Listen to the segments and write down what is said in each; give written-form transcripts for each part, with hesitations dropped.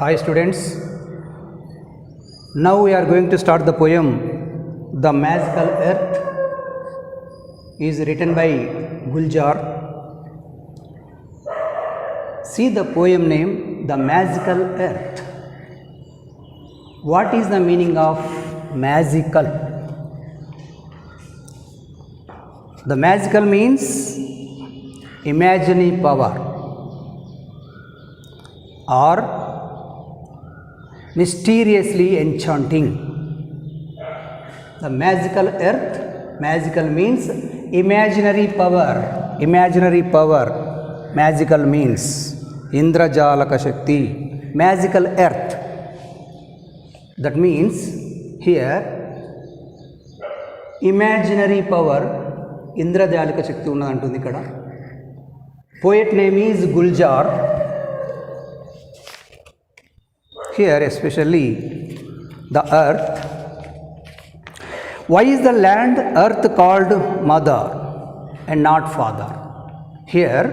Hi students, now we are going to start the poem The Magical Earth is written by Guljar. See the poem name The Magical Earth. What is the meaning of magical? The magical means imaginary power or mysteriously enchanting. The magical earth, magical means imaginary power, magical means Indrajalaka Shakti, magical earth. That means here imaginary power, Indrajalaka Shakti ఉన్నదంటుంది ఇక్కడ. Poet name is Guljar. Here especially the earth. Why is the land earth called mother and not father? Here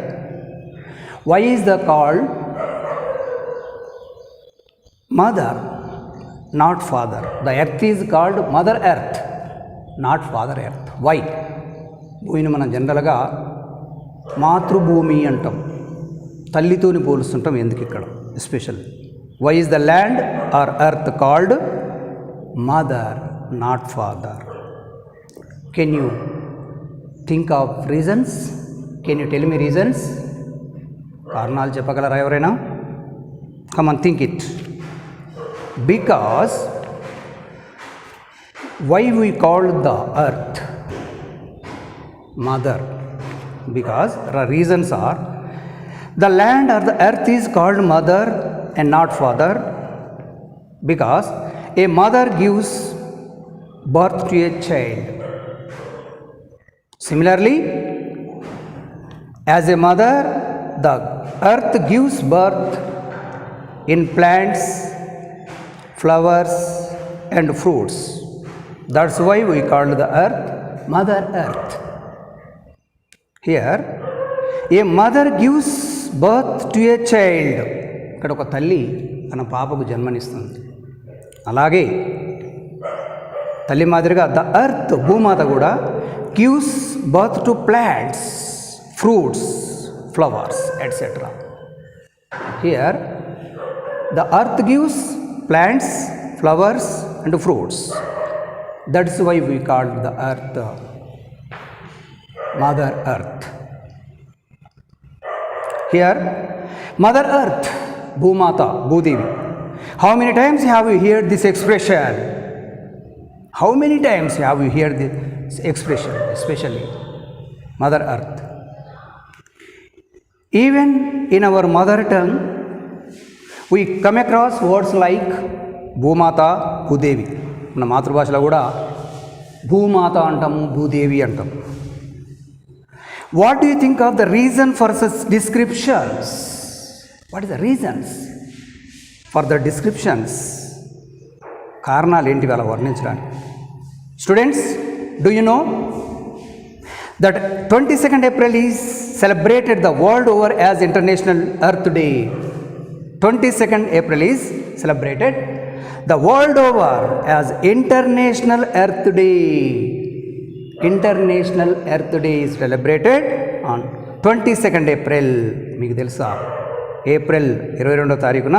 why is the called mother not father? The earth is called mother earth, not father earth. Why? భూమిని మనం జనరల్గా మాతృభూమి అంటాం, తల్లితోని పోలుస్తుంటాం. ఎందుకు ఇక్కడ special? Why is the land or earth called mother, not father? Can you think of reasons? Can you tell me reasons? కారణాలు చెప్పగలరా ఎవరైనా? Come on, think it. Because why we call the earth mother? Because the reasons are the land or the earth is called mother and not father because a mother gives birth to a child. Similarly, as a mother, the earth gives birth in plants, flowers and fruits. That's why we call the earth mother earth. Here a mother gives birth to a child. ఇక్కడ ఒక తల్లి తన పాపకు జన్మనిస్తుంది. అలాగే తల్లి మాదిరిగా the earth, Bhumata కూడా gives birth to plants, fruits, flowers etcetera. Here the earth gives plants, flowers and fruits. That's why we called the earth mother earth. Here mother earth, Bhumata, Bhudevi. How many times have you heard this expression? How many times have you heard this expression, especially Mother Earth? Even in our mother tongue, we come across words like Bhumata, Bhudevi. మన మాతృభాషలో కూడా భూమాత అంటాము, భూదేవి అంటాము. What do you think of the reason for such descriptions? What is the reasons for the descriptions? కారణాలు ఏంటివి అలా వర్ణించడానికి? Students, do you know that 22nd April is celebrated the world over as International Earth Day? 22nd April is celebrated the world over as International Earth Day. International Earth Day is celebrated on 22nd April. మీకు తెలుసా? April 22వ తారీఖున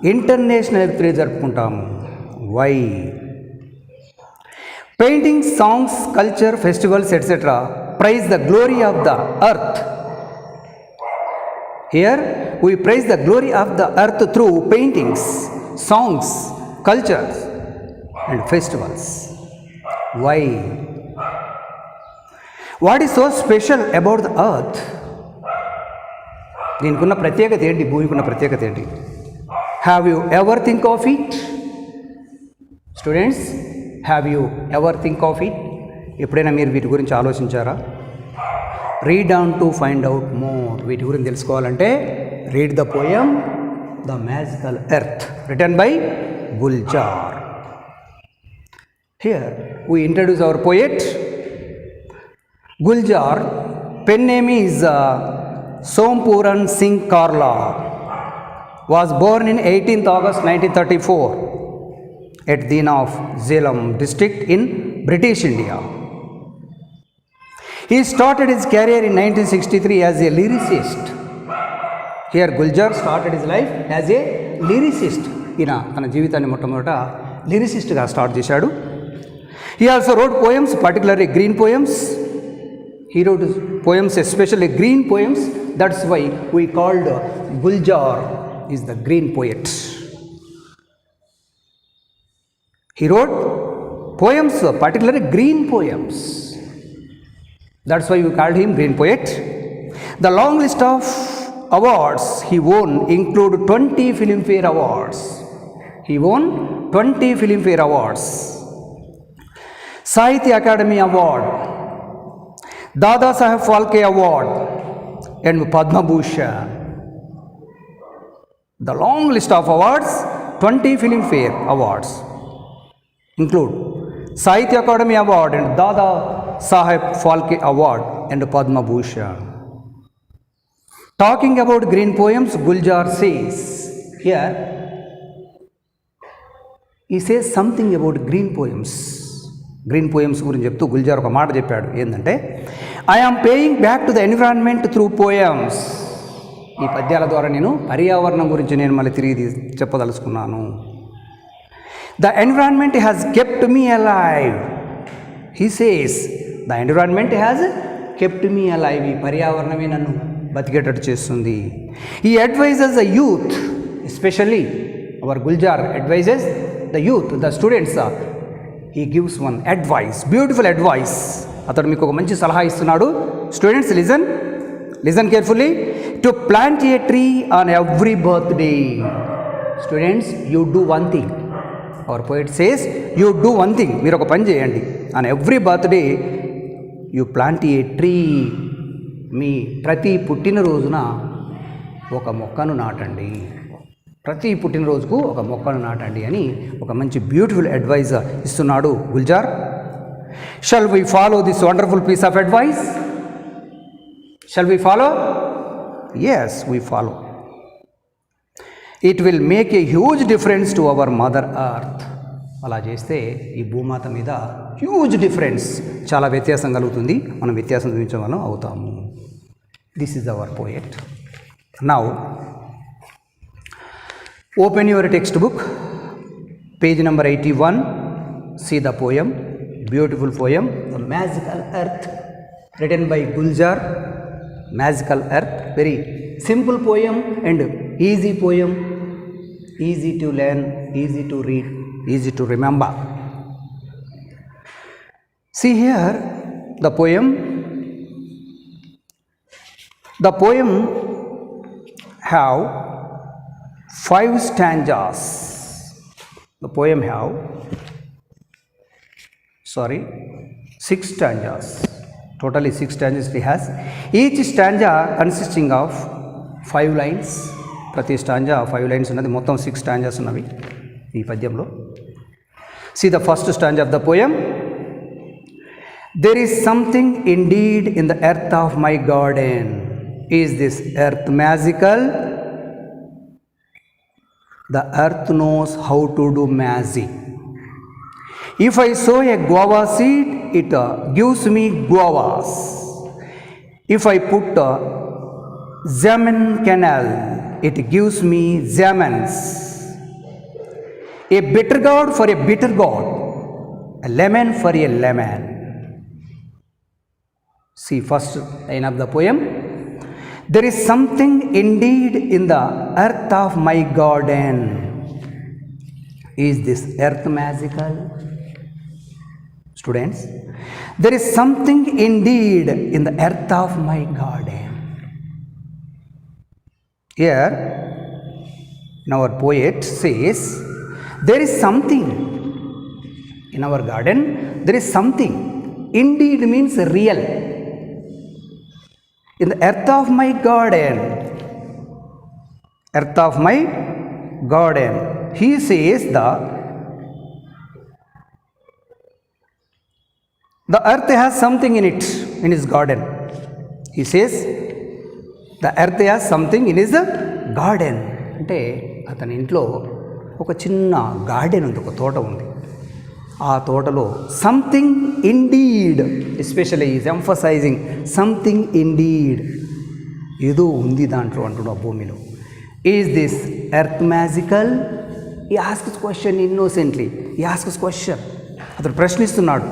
international earth day జరుపుకుంటాము. Why? Painting, songs, culture, festivals etcetera praise the glory of the earth. Here we praise the glory of the earth through paintings, songs, cultures and festivals. Why? What is so special about the earth? దీనికి ఉన్న ప్రత్యేకత ఏంటి? భూమికి ఉన్న ప్రత్యేకత ఏంటి? Have you ever think of it? Students, have you ever think of it? ఎప్పుడైనా మీరు వీటి గురించి ఆలోచించారా? Read on to find out more. వీటి గురించి తెలుసుకోవాలంటే read the poem the magical earth written by Gulzar. Here we introduce hour poet Guljar. Pen name is Sompuran Singh Karla. was born in 18th August 1934 at Dina of Zeelam district in British India. He started his career in 1963 as a lyricist. Here Gulzar started his life as a lyricist. ఈయన తన జీవితాన్ని మొట్టమొదట లిరిసిస్ట్గా start చేశాడు. He also wrote poems, particularly green poems. He wrote poems, especially green poems. That's why we called Gulzar is the green poet. He wrote poems, particularly green poems. That's why we called him green poet. The long list of awards he won include 20 Filmfare awards. He won 20 Filmfare awards. Sahitya Academy Award, Dada Saheb Phalke Award and Padma Bhushan. The long list of awards, 20 Filmfare awards include Sahitya Academy Award and Dada Saheb Phalke Award and Padma Bhushan. Talking about green poems, Gulzar says, here he says something about green poems. Green poems గురించి చెప్తూ గుల్జార్ ఒక మాట చెప్పాడు. ఏంటంటే, I am paying back to the environment through poems. ఈ పద్యాల ద్వారా నేను పర్యావరణం గురించి నేను మళ్ళీ తిరిగి చెప్పదలుచుకున్నాను. The environment has kept me alive. He says the environment has kept me alive. ఈ పర్యావరణమే నన్ను బతికేటట్టు చేస్తుంది. ఈ advises the youth, especially our Gulzar advises the youth, the students. He gives one advice, beautiful advice. అతడు మీకు ఒక మంచి సలహా ఇస్తున్నాడు. Students listen carefully. To plant a tree on every birthday. Students, you do one thing. Our poet says you do one thing. మీరు ఒక పని చేయండి. On every birthday you plant a tree. మీ ప్రతి పుట్టినరోజున ఒక మొక్కను నాటండి. ప్రతి పుట్టినరోజుకు ఒక మొక్కను నాటండి అని ఒక మంచి బ్యూటిఫుల్ అడ్వైజ్ ఇస్తున్నాడు Gulzar. Shall we follow this wonderful piece of advice? Shall we follow? Yes, we follow. It will make a huge difference to our mother earth. అలా చేస్తే ఈ భూమాత మీద హ్యూజ్ డిఫరెన్స్, చాలా వ్యత్యాసం కలుగుతుంది. మనం వ్యత్యాసం చూపించే వాళ్ళం అవుతాము. This is our poet. Now open your textbook, page number 81. See the poem, beautiful poem, The Magical Earth, written by Gulzar. Magical Earth, very simple poem and easy poem, easy to learn, easy to read, easy to remember. See here the poem. The poem have 5 stanzas. The poem have 6 stanzas. Totally 6 stanzas it has. Each stanza consisting of 5 lines. ప్రతి stanza 5 lines ఉన్నది. మొత్తం 6 stanzas ఉన్నవి ఈ పద్యంలో. See the first stanza of the poem. There is something indeed in the earth of my garden. Is this earth magical? The earth knows how to do magic. If I sow a guava seed, it gives me guavas. If I put a Zaman canal, it gives me zamans. A bitter gourd for a bitter gourd, a lemon for a lemon. See first line of the poem. There is something indeed in the earth of my garden. Is this earth magical? Students, there is something indeed in the earth of my garden. Here, our poet says, there is something in our garden. There is something. Indeed means real. In the earth of my garden, earth of my garden, he says the earth has something in it, in his garden. He says the earth has something in his garden. అంటే అతని ఇంట్లో ఒక చిన్న garden ఉంది, ఒక తోట ఉంది. ఆ తోటలో something indeed, especially is emphasising something indeed, ఏదో ఉంది దాంట్లో అంటున్నాడు ఆ భూమిలో. Is this earth magical? He asks question innocently. He asks question, అతను ప్రశ్నిస్తున్నాడు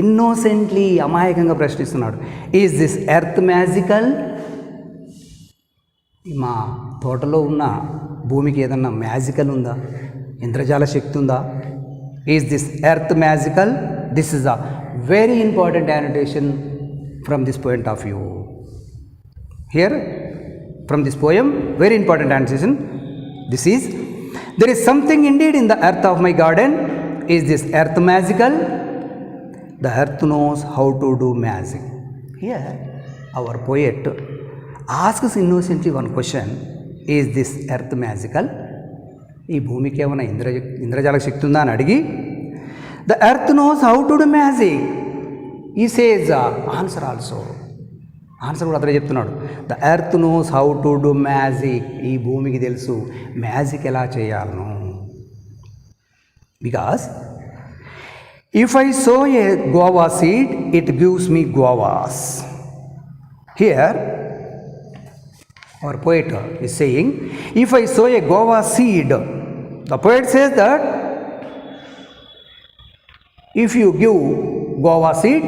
ఇన్నోసెంట్లీ, అమాయకంగా ప్రశ్నిస్తున్నాడు. Is this earth magical? మా తోటలో ఉన్న భూమికి ఏదన్నా మ్యాజికల్ ఉందా, ఇంద్రజాల శక్తి ఉందా? Is this earth magical? This is a very important annotation from this point of view. Here, from this poem, very important annotation. This is, there is something indeed in the earth of my garden. Is this earth magical? The earth knows how to do magic. Here, our poet asks innocently one question. Is this earth magical? ఈ భూమికి ఏమైనా ఇంద్రజాల శక్తి ఉందా అని అడిగి, the earth knows how to do magic. He says answer also, answer కూడా అతనే చెప్తున్నాడు. The earth knows how to do magic. ఈ భూమికి తెలుసు మ్యాజిక్ ఎలా చేయాలను. Because if I sow a guava seed, it gives me guavas. Here, our poet is saying, if I sow a guava seed, the poet says that if you give guava seed,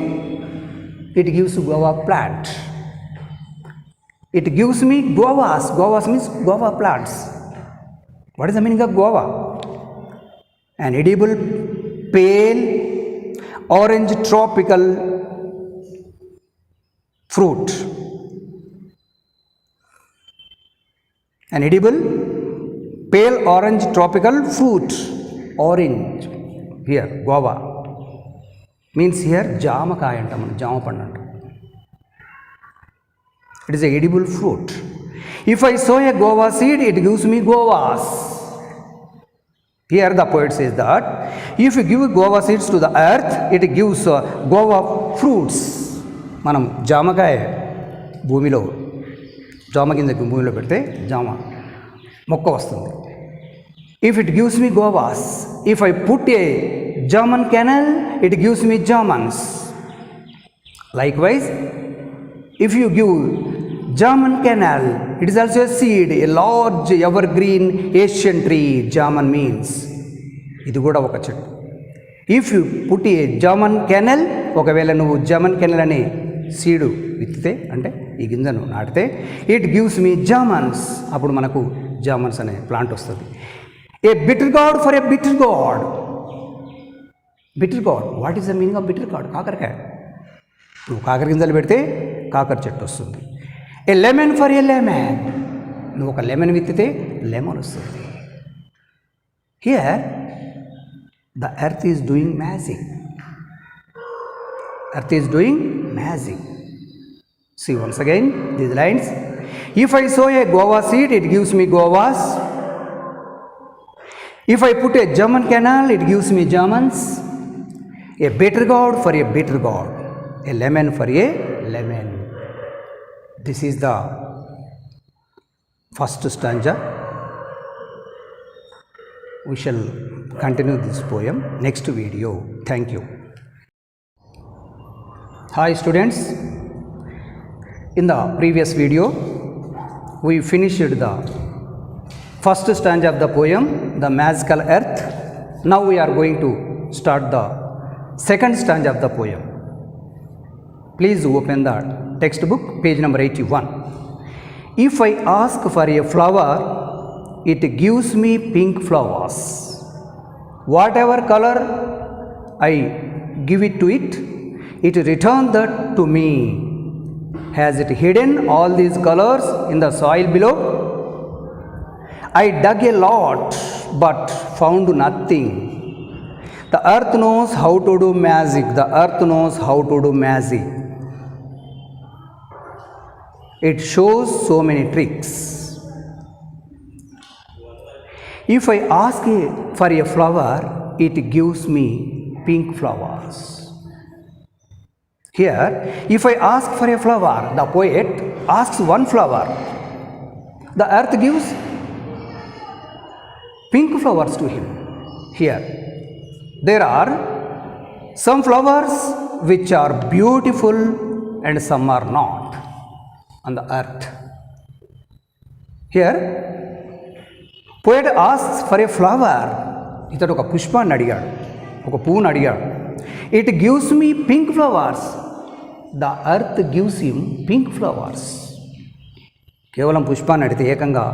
it gives guava plant. It gives me guavas. Guavas means guava plants. What is the meaning of guava? An edible, pale, orange tropical fruit. An edible, pale orange tropical fruit. Orange. Here, guava. Means here, జామకాయ అంటాం మనం, జామ పండు అంటాం. It is a edible fruit. If I sow a guava seed, it gives me guavas. Here the poet says that if you give guava seeds to the earth, it gives guava fruits. మనం జామకాయ భూమిలో, జామ కింద భూమిలో పెడితే జామ మొక్క వస్తుంది. If it gives me guavas, if I put a German kernel, it gives me Germans. Likewise, if you give German kernel, it is also a seed, a large evergreen Asian tree. German means ఇది కూడా ఒక చెట్టు. If you put a German kernel, ఒకవేళ నువ్వు German canal అనే seed విత్తితే, అంటే ఈ గింజను నాటితే, ఇట్ గివ్స్ మీ జర్మన్స్, అప్పుడు మనకు జర్మన్స్ అనే ప్లాంట్ వస్తుంది. A bitter gourd for a bitter gourd. Bitter gourd, what is the meaning of bitter gourd? కాకరకాయ. నువ్వు కాకర గింజలు పెడితే కాకర చెట్టు వస్తుంది. A lemon for a lemon, నువ్వు ఒక లెమన్ విత్తితే లెమన్ వస్తుంది. Here the earth is doing magic. Earth is doing magic. See once again these lines. If I sow a guava seed, it gives me guavas. If I put a German canal, it gives me Germans. A bitter god for a bitter god. A lemon for a lemon. This is the first stanza. We shall continue this poem next video. Thank you. Hi students, in the previous video we finished the first stanza of the poem, the magical earth. Now we are going to start the second stanza of the poem. Please open the textbook, page number 81. If I ask for a flower, it gives me pink flowers. Whatever color I give it to it, it returns that to me. Has it hidden all these colors in the soil below? I dug a lot but found nothing. The earth knows how to do magic. The earth knows how to do magic. It shows so many tricks. If I ask for a flower, it gives me pink flowers. Here, if I ask for a flower, the poet asks one flower. The earth gives pink flowers to him. Here, there are some flowers which are beautiful and some are not on the earth. Here, poet asks for a flower. ఇతడు ఒక పుష్పాన్ని అడిగాడు, ఒక పువ్వును అడిగాడు. It gives me pink flowers. The earth gives him pink flowers. కేవలం పుష్పాన్ని అడిగితే ఏకంగా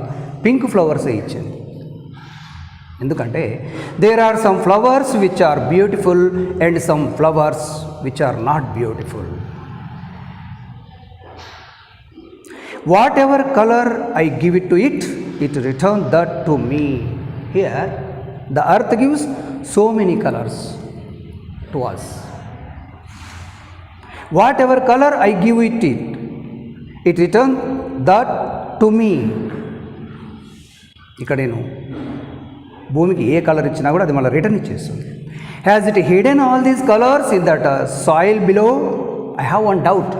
పింక్ ఫ్లవర్సే ఇచ్చింది. ఎందుకంటే there are some flowers which are beautiful and some flowers which are not beautiful. Whatever colour I give it to it, it return that to me. Here the earth gives so many colours to us. Whatever colour I give it it return that to మీ. ఇక్కడ నేను భూమికి ఏ colour ఇచ్చినా కూడా అది మళ్ళీ return ఇచ్చేస్తుంది. Has it hidden all these colours in that soil below? I have one doubt.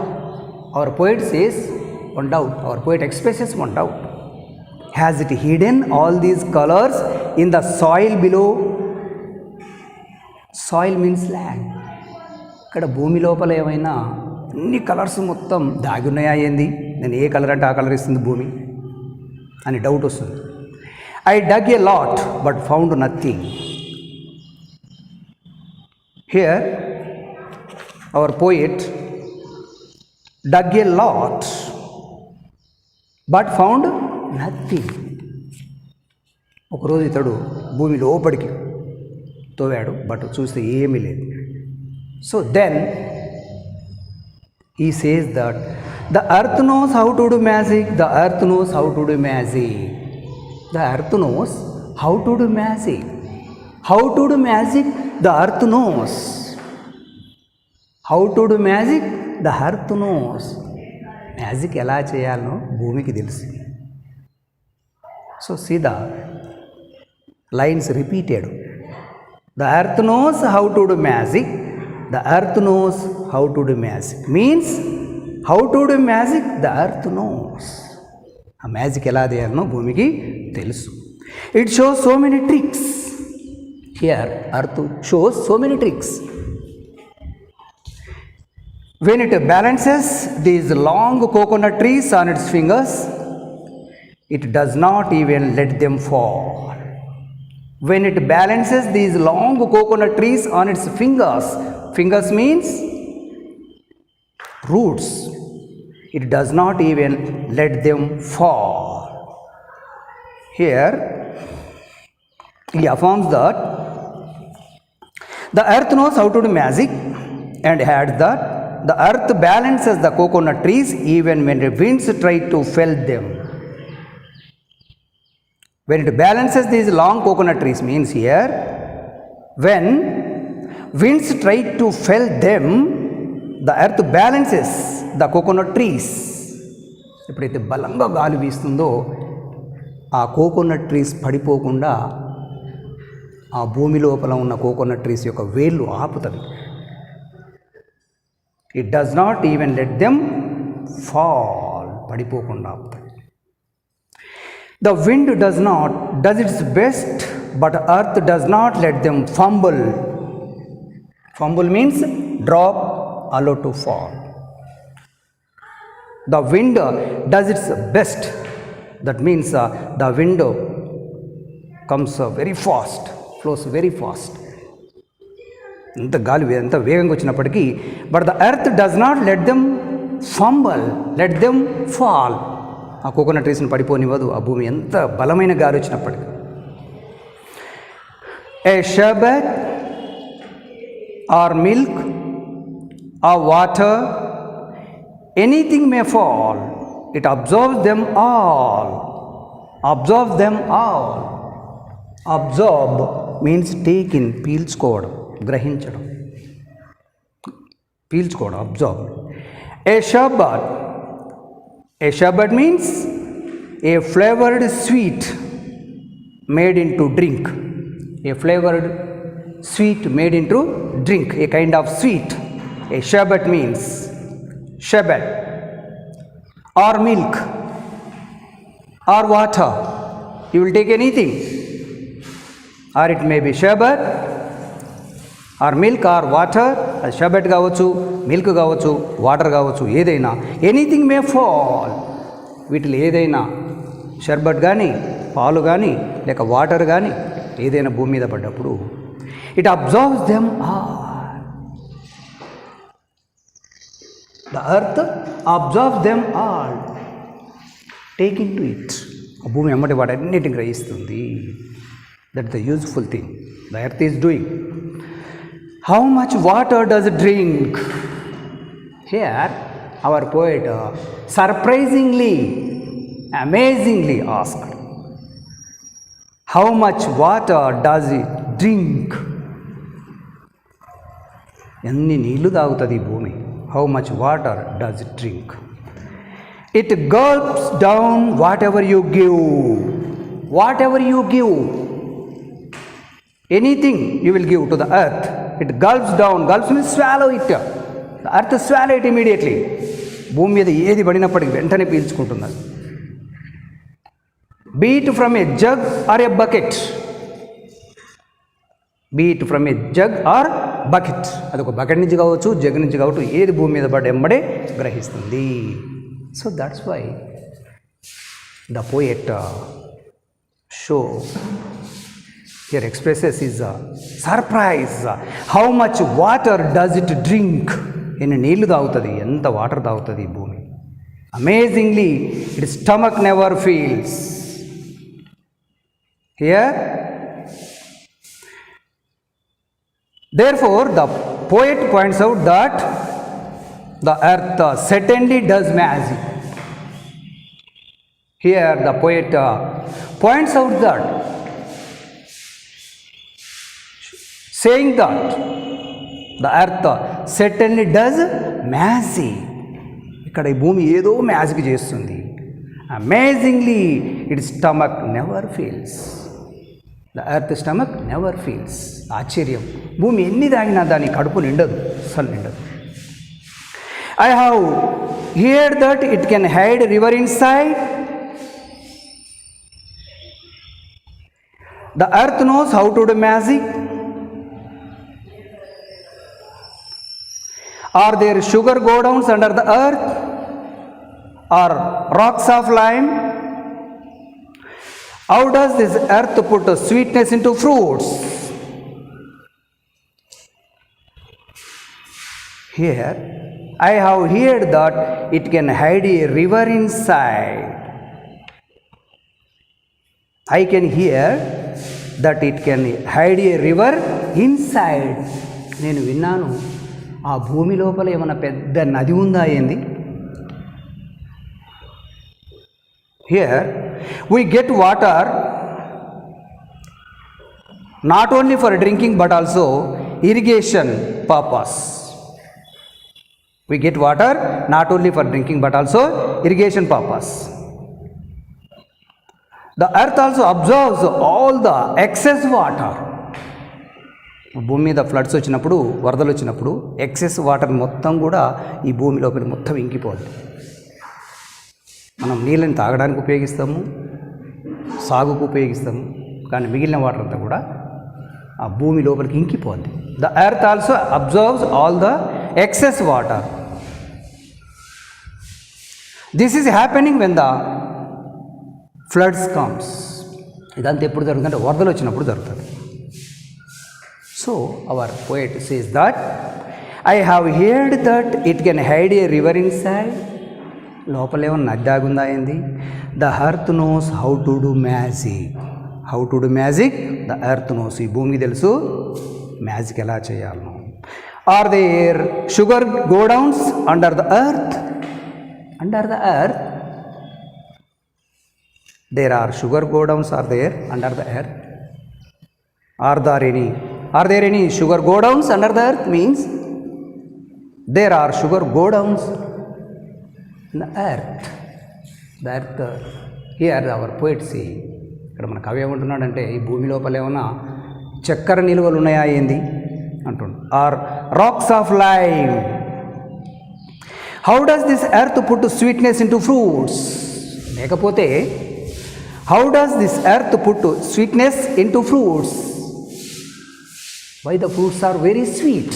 Our poet says one doubt. Our poet expresses one doubt. Has it hidden all these colours in the soil below? Soil means land. ఇక్కడ భూమి లోపల ఏమైనా అన్ని colours మొత్తం దాగి ఉన్నాయా ఏంది? నేను ఏ కలర్ అంటే ఆ కలర్ ఇస్తుంది భూమి అని డౌట్ వస్తుంది. I dug a lot but found nothing. Here, our poet dug a lot but found nothing. ఒకరోజు ఇతడు భూమి లోపలికి తోవాడు, బట్ చూస్తే ఏమీ లేదు. So then he says that the earth knows how to do magic. The earth knows how to do magic. The earth knows how to do magic. How to do magic? The earth knows. How to do magic? The earth knows. Magic ఎలా చేయాలనో భూమికి తెలుసు. So see the lines repeated. The earth knows how to do magic. The earth knows how to do magic. Means how to do magic? The earth knows. ఆ magic ఎలా చేయాలనో భూమికి తెలుసు. It shows so many tricks. Here earth shows so many tricks. When it balances these long coconut trees on it's fingers, it does not even let them fall. When it balances these long coconut trees on it's fingers, fingers means roots, it does not even let them fall. Here he affirms that the earth knows how to do magic and adds that the earth balances the coconut trees even when the winds try to fell them. When it balances these long coconut trees means here when winds try to fell them, the earth balances the coconut trees. ఎప్పుడైతే బలంగా గాలి వీస్తుందో ఆ coconut trees పడిపోకుండా ఆ భూమి లోపల ఉన్న coconut trees యొక్క వేళ్ళు ఆపుతుంది. It does not even let them fall, పడిపోకుండా ఆపుతుంది. The wind does its best but earth does not let them fumble. Fumble means drop, allow to fall. The wind does its best. That means the wind comes very fast, flows very fast. ఎంత గాలి ఎంత వేగంగా వచ్చినప్పటికీ but the earth does not let them fumble, let them fall. ఆ coconut ట్రీస్ని పడిపోనివ్వదు ఆ భూమి ఎంత బలమైన గాలి వచ్చినప్పటికీ. A sharbat or milk or water, anything may fall, it absorbs them all. Absorbs them all. Absorb means take in, పీల్చుకోవడం, గ్రహించడం, పీల్చుకోవడం, absorb. A sherbet means a flavored sweet made into drink. A flavored sweet made into drink, a kind of sweet. A sherbet means sherbet or milk or water. You will take anything. Or it may be sharbat or milk or water. అది షర్బత్ కావచ్చు, milk కావచ్చు, water కావచ్చు, ఏదైనా. Anything may fall. వీటిలో ఏదైనా షర్బత్ కానీ, పాలు కానీ, లేక వాటర్ కానీ ఏదైనా భూమి మీద పడ్డప్పుడు it observes them all. The earth observes them all, take in to it. ఆ భూమి ఎమ్మటి వాటన్నిటిని గ్రహిస్తుంది. That the useful thing the earth is doing. How much water does drink? Here our poet surprisingly, amazingly asked, how much water does it drink? ఎన్ని నీళ్లు తాగుతుంది ఈ భూమి? How much water does it drink? It గల్ప్స్ down what ever you give. What ever you give, anything you will give to the earth, it గల్ప్స్ down. గల్ప్స్ means swallow it. The earth swallow it immediately. భూమి మీద ఏది పడినప్పటికీ వెంటనే పీల్చుకుంటుంది. Be it from a jug or a bucket. Be it from a jug or bucket. అదొక bucket నుంచి కావచ్చు, jug నుంచి కావచ్చు, ఏది భూమి మీద పడి ఎంబడే గ్రహిస్తుంది. So that's why the poet show here expresses is surprise. How much water does it drink? ఎన్ని నీళ్లు తాగుతుంది, ఎంత వాటర్ తాగుతుంది ఈ భూమి. Amazingly it stomach never feels. Here, therefore, the poet points out that the earth certainly does magic. Here, the poet points out that, saying that the earth certainly does magic. ఇక్కడ ఈ భూమి ఏదో magic చేస్తుంది. Amazingly, its stomach never fails. The earth stomach never fails. ఆశ్చర్యం, భూమి ఎన్ని తాగినా దాని కడుపు నిండదు, అసలు నిండదు. I have heard that it can hide river inside. The earth knows how to do magic. Are there sugar godowns under the earth or rocks of lime? How does this earth put sweetness into fruits? Here, I have heard that it can hide a river inside. I can hear that it can hide a river inside. నేను విన్నాను, ఆ భూమి లోపల ఏమైనా పెద్ద నది ఉందా ఏంది? Here we get water not only for drinking but also irrigation purpose. We get water not only for drinking but also irrigation purpose. The earth also absorbs all the excess water. భూమి మీద floods వచ్చినప్పుడు, వరదలు వచ్చినప్పుడు excess water మొత్తం కూడా ఈ భూమి లోపల మొత్తం ఇంకిపోద్ది. మనం నీళ్ళని తాగడానికి ఉపయోగిస్తాము, సాగుకు ఉపయోగిస్తాము, కానీ మిగిలిన వాటర్ అంతా కూడా ఆ భూమి లోపలికి ఇంకిపోద్ది. The earth also observes all the excess water. This is happening when the floods comes. ఇదంతా ఎప్పుడు జరుగుతుందంటే వరదలు వచ్చినప్పుడు జరుగుతుంది. So our poet says that I have heard that it can hide a river inside. లోపలేమో నది దాగుందా ఏంది? The earth knows how to do magic. How to do magic the earth knows. ఈ భూమికి తెలుసు మ్యాజిక్ ఎలా చేయాలను. Are there sugar godowns under the earth? Under the earth there are sugar godowns are there under the earth. Are there any sugar godowns under the earth? Means there are sugar godowns the earth. The earth, here our poet say, ఇక్కడ మన కవి ఏమంటున్నాడంటే ఈ భూమి లోపల ఏమైనా చక్కెర నిల్వలు ఉన్నాయా ఏంది అంటుండు. Are rocks of lime. How does this earth put sweetness into fruits? లేకపోతే how does this earth put sweetness into fruits? Why the fruits are very sweet?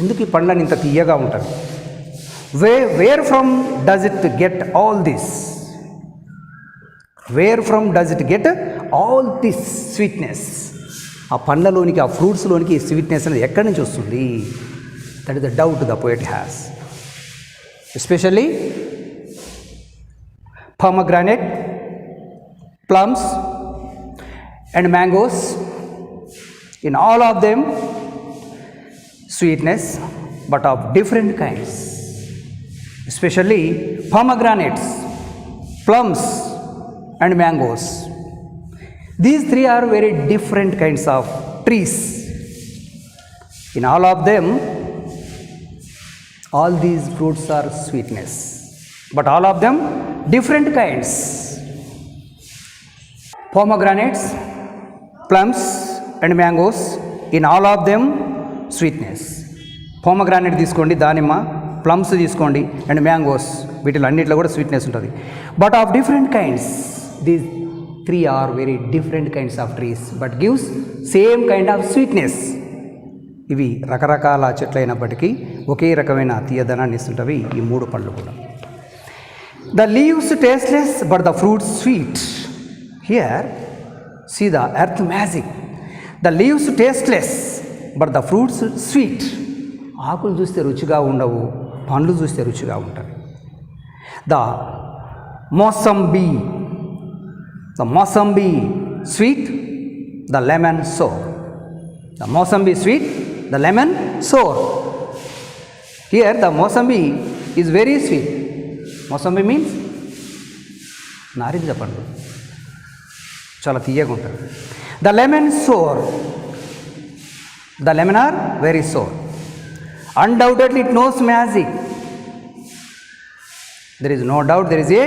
ఎందుకు ఈ పండ్లని ఇంత తీయగా ఉంటుంది? Where from does it get all this? Where from does it get all this sweetness? ఆ పండ్లలోనికి, ఆ ఫ్రూట్స్లోనికి ఈ స్వీట్నెస్ అనేది ఎక్కడి నుంచి వస్తుంది? That is the doubt the poet has. Especially pomegranate, plums and mangoes, in all of them sweetness, but of different kinds. Especially pomegranates, plums and mangoes. These three are very different kinds of trees. In all of them, all these fruits are sweetness, but all of them different kinds. Pomegranates, plums and mangoes, in all of them sweetness. Pomegranate తీసుకోండి, దానిమ్మ, plums తీసుకోండి and mangoes, వీటిలో అన్నింటిలో కూడా sweetness ఉంటుంది. But of different kinds. These three are very different kinds of trees but gives same kind of sweetness. ఇవి రకరకాల చెట్లు అయినప్పటికీ ఒకే రకమైన తీయదనాన్ని ఇస్తుంటవి ఈ మూడు పళ్ళు కూడా. The leaves tasteless but the fruits sweet. Here, see the earth magic. The leaves tasteless but the fruits sweet. ఆకులు చూస్తే రుచిగా ఉండవు, పండ్లు చూస్తే రుచిగా ఉంటాయి. The Mossambi sweet, the lemon sour. The Mossambi sweet, the lemon sour. Here the Mossambi is very sweet. Mossambi means నారింజ పండు, చాలా తీయగా ఉంటుంది. The lemon sour, the lemon are very sour. Undoubtedly it knows magic. There is no doubt there is a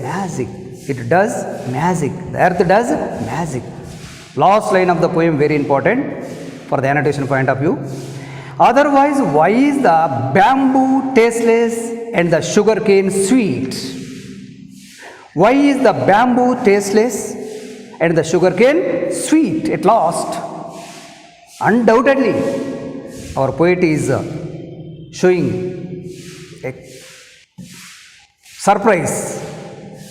magic. It does magic. The earth does magic. Last line of the poem very important for the annotation point of view. Otherwise, why is the bamboo tasteless and the sugarcane sweet? Why is the bamboo tasteless and the sugarcane sweet at last? Undoubtedly, our poet is showing a surprise.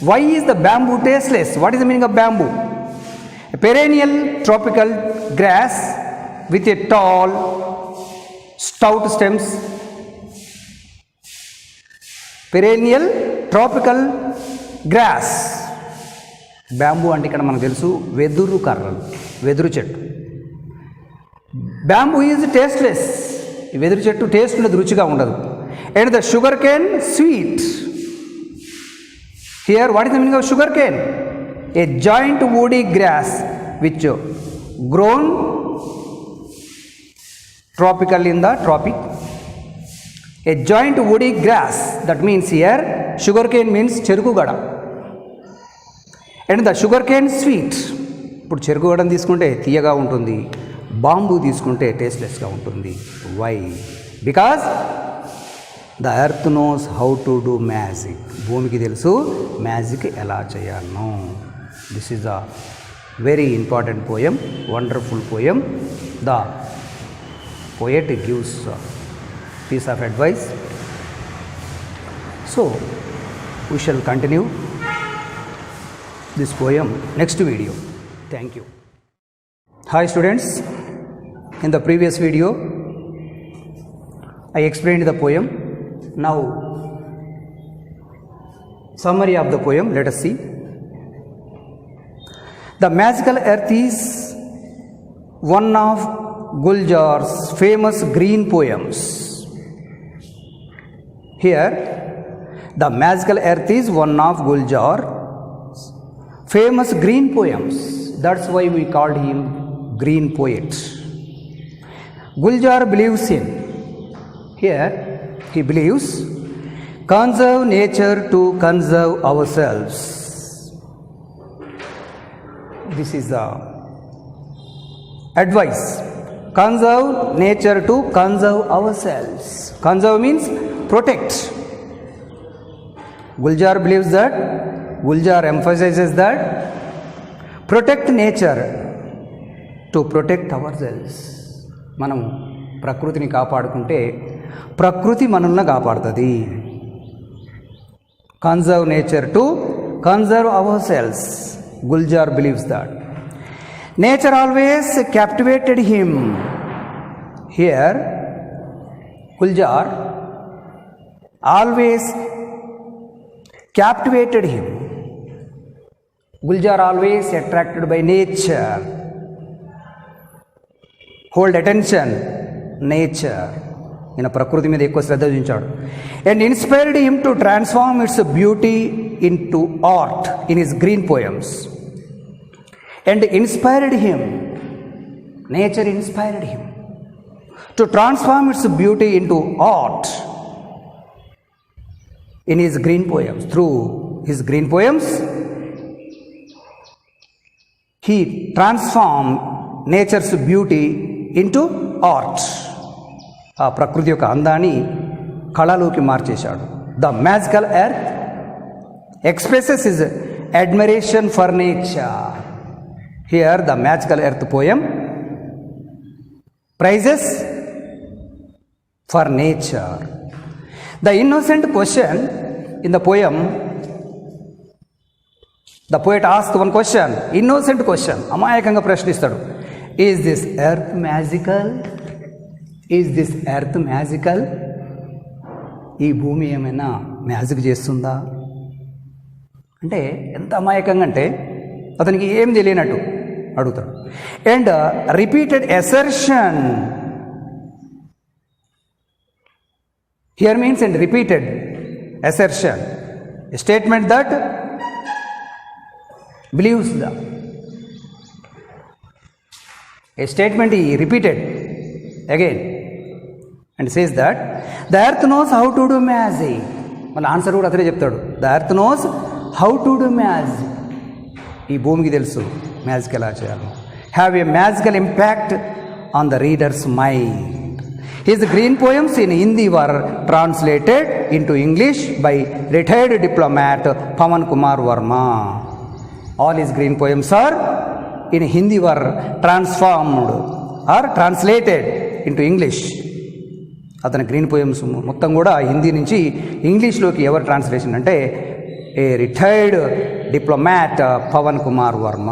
Why is the bamboo tasteless? What is the meaning of bamboo? A perennial tropical grass with a tall, stout stems. Perennial tropical grass. Bamboo అంటే ఇక్కడ మనకు తెలుసు వెదురు కర్రలు, వెదురు చెట్టు. Bamboo is tasteless. ఈ వెదురు చెట్టు టేస్ట్ ఉండదు, రుచిగా ఉండదు. And the sugar cane sweet. Here what is the meaning of sugar cane? A joint woody grass which grown tropical in the tropic. A joint woody grass, that means here sugarcane means చెరుకు గడ. And the sugar cane sweet. ఇప్పుడు చెరుకు గడని తీసుకుంటే తీయగా ఉంటుంది, bamboo తీసుకుంటే టేస్ట్లెస్గా ఉంటుంది. Why? Because the earth knows how to do magic. భూమికి తెలుసు మ్యాజిక్ ఎలా చేయాలనో. This is a very important poem, wonderful poem. The poet gives piece of advice. So we shall continue this poem next video. Thank you. Hi students, in the previous video I explained the poem. Now summary of the poem, let us see. The magical earth is one of Gulzar's famous green poems. Here, the magical earth is one of Gulzar's famous green poems. That's why we called him green poet. Gulzar believes in, here he believes, conserve nature to conserve ourselves. This is the advice. Conserve nature to conserve ourselves. Conserve means protect. Gulzar believes that, Gulzar emphasizes that, protect nature to protect ourselves. మనము ప్రకృతిని కాపాడుకుంటే ప్రకృతి మనల్ని కాపాడుతుంది. Conserve nature to conserve our cells. Gulzar believes that nature always captivated him. Here Guljar always captivated him. Guljar always attracted by nature. Hold attention, nature. ఈయన ప్రకృతి మీద ఎక్కువ శ్రద్ధ చూపించాడు. And inspired him to transform it's beauty in to art in his green poems. And inspired him, nature inspired him to transform its beauty into art in his green poems. Through his green poems, he transformed nature's beauty into art. ఆ ప్రకృతి యొక్క అందాన్ని కళలోకి మార్చేశాడు. The magical earth expresses his admiration for nature. Here the magical earth poem praises for nature. The innocent question in the poem, the poet asks one question, innocent question, అమాయకంగా ప్రశ్నిస్తాడు. Is this earth magical? Is this earth magical? ఈ భూమి ఏమైనా magic చేస్తుందా అంటే ఎంత అమాయకంగా అంటే అతనికి ఏం తెలియనట్టు అడుగుతాడు. And repeated assertion. Here means and repeated assertion, a statement that believes the, a statement he repeated again and says that the earth knows how to do magic. మళ్ళీ ఆన్సర్ కూడా అతనే చెప్తాడు. The earth knows how to do magic. ఈ భూమికి తెలుసు magic ఎలా చేయాలో. Have a magical impact on the reader's mind. His green poems in Hindi were translated into English by retired diplomat Pawan Kumar Verma. All his green poems are in Hindi were transformed or translated into English. అతని green poems మొత్తం కూడా హిందీ నుంచి ఇంగ్లీష్లోకి ఎవరు translation అంటే a retired diplomat Pavan Kumar Varma.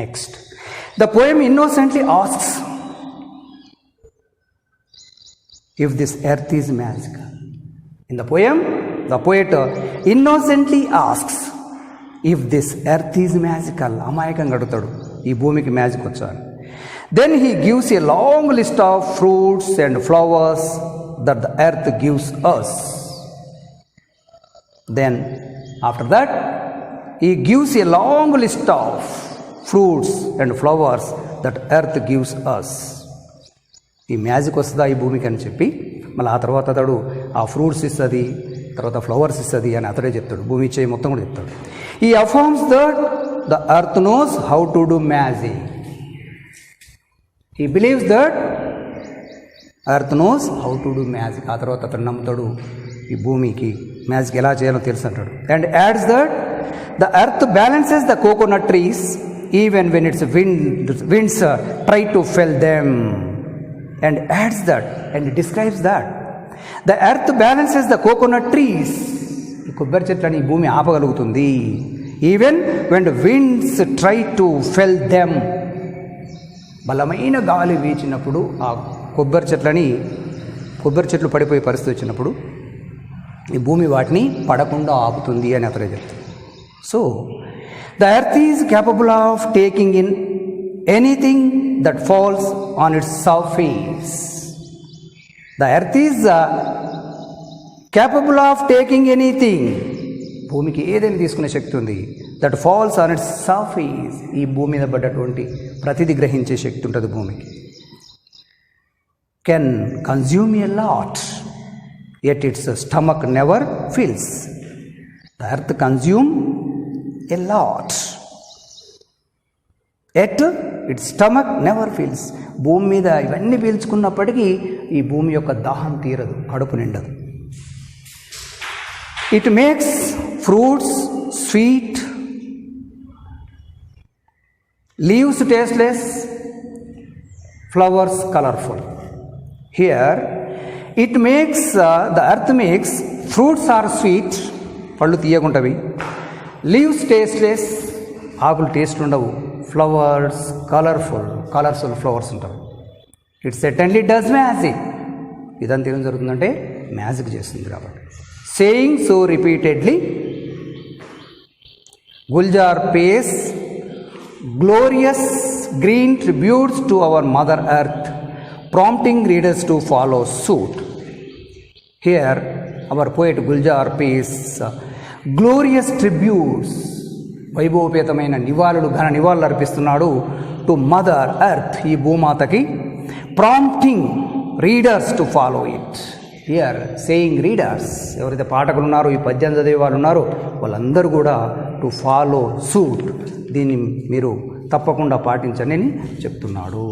Next, the poem innocently asks if this earth is magical. In the poem, the poet innocently asks if this earth is magical. అమాయకంగా అడుగుతాడు ఈ భూమికి మ్యాజిక్ వచ్చా. Then he gives a long list of fruits and flowers that the earth gives us. Then after that he gives a long list of fruits and flowers that earth gives us. ఈ magic వస్తుందా ఈ భూమికి అని చెప్పి మళ్ళీ ఆ తర్వాత అతడు ఆ ఫ్రూట్స్ ఇస్తుంది, తర్వాత ఫ్లవర్స్ ఇస్తుంది అని అతడే చెప్తాడు. భూమి ఇచ్చే మొత్తం కూడా చెప్తాడు. He affirms that the earth knows how to do magic. He believes that earth knows how to do magic. ఆ తర్వాత అతను నమ్ముతాడు ఈ భూమికి మ్యాజిక్ ఎలా చేయాలో తెలుసు అంటాడు. And ads that the earth balances the coconut trees even when it's winds try to fell them. And adds that and describes that the earth balances the coconut trees. ఈ కొబ్బరి చెట్లని ఈ భూమి ఆపగలుగుతుంది. Even when the winds try to fell them. బలమైన గాలి వీచినప్పుడు ఆ కొబ్బరి చెట్లు పడిపోయే పరిస్థితి వచ్చినప్పుడు ఈ భూమి వాటిని పడకుండా ఆపుతుంది అని అతనే చెప్తాడు. So the earth is capable of taking in anything that falls on its surface. The earth is capable of taking anything. భూమికి ఏదైనా తీసుకునే శక్తి ఉంది. That falls on its surface. ఈ భూమి మీద పడ్డటువంటి ప్రతిదీ గ్రహించే శక్తి ఉంటుంది భూమికి. Can consume a lot yet its stomach never fills. The earth consume a lot, yet its stomach never fills. భూమి మీద ఇవన్నీ పీల్చుకున్నప్పటికీ ఈ భూమి యొక్క దాహం తీరదు, కడుపు నిండదు. It makes fruits sweet, leaves tasteless, flowers colorful. Here it makes the earth makes fruits are sweet, పళ్ళు తీయగుంటవి, leaves tasteless, ఆకులు టేస్ట్ ఉండవు, ఫ్లవర్స్ కలర్ఫుల్ ఫ్లవర్స్ ఉంటాయి. ఇట్ సెటన్లీ డస్ మ్యాజిక్, ఇదంతా ఏం జరుగుతుందంటే మ్యాజిక్ చేస్తుంది కాబట్టి. Saying so repeatedly Gulzar pays glorious green tributes to our mother earth, prompting readers to follow suit. Here our poet Gulzar pays glorious tributes, వైభవపేతమైన నివాళులు, ఘన నివాళులు అర్పిస్తున్నాడు టు మదర్ ఎర్త్, ఈ భూమాతకి. Prompting readers to follow it. Here saying readers, ఎవరైతే పాఠకులు ఉన్నారో, ఈ పద్యం చదివే వాళ్ళు ఉన్నారో వాళ్ళందరూ కూడా టు ఫాలో సూట్, దీన్ని మీరు తప్పకుండా పాటించండి అని చెప్తున్నాడు.